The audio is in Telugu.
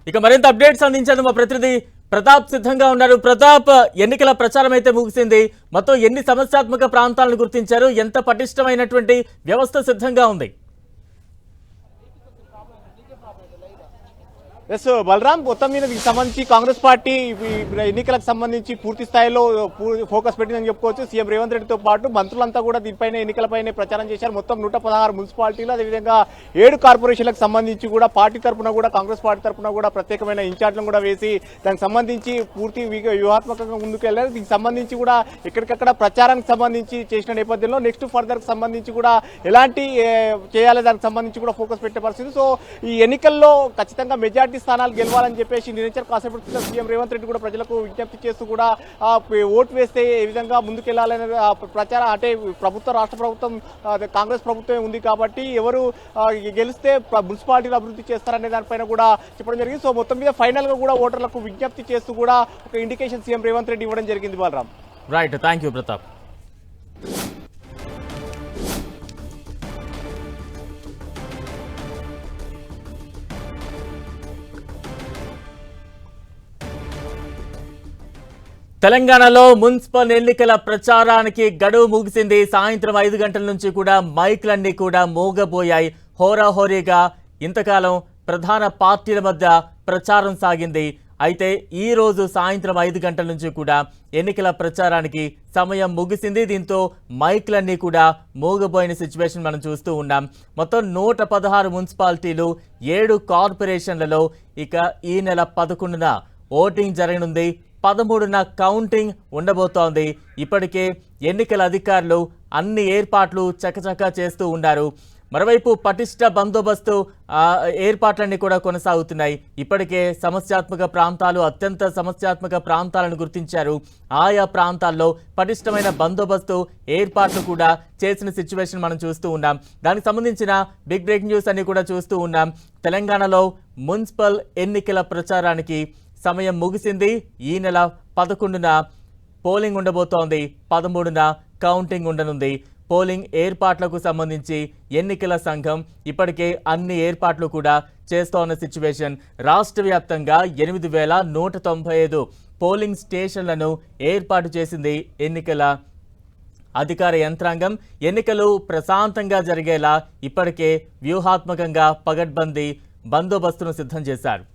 ఇక మరింత అప్డేట్స్ అందించేందుకు మా ప్రతినిధి ప్రతాప్ సిద్ధంగా ఉన్నారు. ప్రతాప్, ఎన్నికల ప్రచారం అయితే ముగిసింది. మొత్తం ఎన్ని సమస్యాత్మక ప్రాంతాలను గుర్తించారు? ఎంత పటిష్టమైనటువంటి వ్యవస్థ సిద్ధంగా ఉంది? ఎస్ బలరాం, మొత్తం మీద దీనికి సంబంధించి కాంగ్రెస్ పార్టీ ఎన్నికలకు సంబంధించి పూర్తి స్థాయిలో ఫోకస్ పెట్టిందని చెప్పుకోవచ్చు. సీఎం రేవంత్ రెడ్డితో పాటు మంత్రులంతా కూడా దీనిపైన ఎన్నికలపైనే ప్రచారం చేశారు. మొత్తం 116 మున్సిపాలిటీలు, అదేవిధంగా 7 కార్పొరేషన్లకు సంబంధించి కూడా పార్టీ తరఫున కూడా కాంగ్రెస్ పార్టీ తరఫున కూడా ప్రత్యేకమైన ఇన్ఛార్జ్లను కూడా వేసి దానికి సంబంధించి పూర్తి వ్యూహాత్మకంగా ముందుకు వెళ్ళారు. దీనికి సంబంధించి కూడా ఎక్కడికక్కడ ప్రచారానికి సంబంధించి చేసిన నేపథ్యంలో నెక్స్ట్ ఫర్దర్ సంబంధించి కూడా ఎలాంటి చేయాలి దానికి సంబంధించి కూడా ఫోకస్ పెట్టే పరిస్థితి. సో ఈ ఎన్నికల్లో ఖచ్చితంగా మెజార్టీ స్థానాలు గెలవాలని చెప్పేసి నిరంతరం కాసేపు సీఎం రేవంత్ రెడ్డి కూడా ప్రజలకు విజ్ఞప్తి చేస్తూ కూడా ఓటు వేస్తే ఏ విధంగా ముందుకెళ్లాలనే ప్రచారం, అంటే రాష్ట్ర ప్రభుత్వం కాంగ్రెస్ ప్రభుత్వమే ఉంది కాబట్టి ఎవరు గెలిస్తే మున్సిపాలిటీలు అభివృద్ధి చేస్తారనే దానిపైన కూడా చెప్పడం జరిగింది. సో మొత్తం మీద ఫైనల్ గా కూడా ఓటర్లకు విజ్ఞప్తి చేస్తూ కూడా ఒక ఇండికేషన్ సీఎం రేవంత్ రెడ్డి ఇవ్వడం జరిగింది. Balaram, right, thank you Pratap. తెలంగాణలో మున్సిపల్ ఎన్నికల ప్రచారానికి గడువు ముగిసింది. సాయంత్రం 5 గంటల నుంచి కూడా మైక్లన్నీ కూడా మోగబోయాయి. హోరాహోరీగా ఇంతకాలం ప్రధాన పార్టీల మధ్య ప్రచారం సాగింది. అయితే ఈ రోజు సాయంత్రం 5 గంటల నుంచి కూడా ఎన్నికల ప్రచారానికి సమయం ముగిసింది. దీంతో మైక్లన్నీ కూడా మోగబోయిన సిచ్యువేషన్ మనం చూస్తూ ఉన్నాం. మొత్తం 116 మున్సిపాలిటీలు, 7 కార్పొరేషన్లలో ఇక ఈ నెల 11న ఓటింగ్ జరగనుంది. 13న కౌంటింగ్ ఉండబోతోంది. ఇప్పటికే ఎన్నికల అధికారులు అన్ని ఏర్పాట్లు చకచకా చేస్తూ ఉన్నారు. మరోవైపు పటిష్ట బందోబస్తు ఏర్పాట్లన్నీ కూడా కొనసాగుతున్నాయి. ఇప్పటికే సమస్యాత్మక ప్రాంతాలు, అత్యంత సమస్యాత్మక ప్రాంతాలను గుర్తించారు. ఆయా ప్రాంతాల్లో పటిష్టమైన బందోబస్తు ఏర్పాట్లు కూడా చేసిన సిచ్యువేషన్ మనం చూస్తూ ఉన్నాం. దానికి సంబంధించిన బిగ్ బ్రేకింగ్ న్యూస్ అన్ని కూడా చూస్తూ ఉన్నాం. తెలంగాణలో మున్సిపల్ ఎన్నికల ప్రచారానికి సమయం ముగిసింది. ఈ నెల 11న పోలింగ్ ఉండబోతోంది. 13న కౌంటింగ్ ఉండనుంది. పోలింగ్ ఏర్పాట్లకు సంబంధించి ఎన్నికల సంఘం ఇప్పటికే అన్ని ఏర్పాట్లు కూడా చేస్తోన్న సిచ్యువేషన్. రాష్ట్ర వ్యాప్తంగా 8,195 పోలింగ్ స్టేషన్లను ఏర్పాటు చేసింది ఎన్నికల అధికార యంత్రాంగం. ఎన్నికలు ప్రశాంతంగా జరిగేలా ఇప్పటికే వ్యూహాత్మకంగా పగడ్బందీ బందోబస్తును సిద్ధం చేశారు.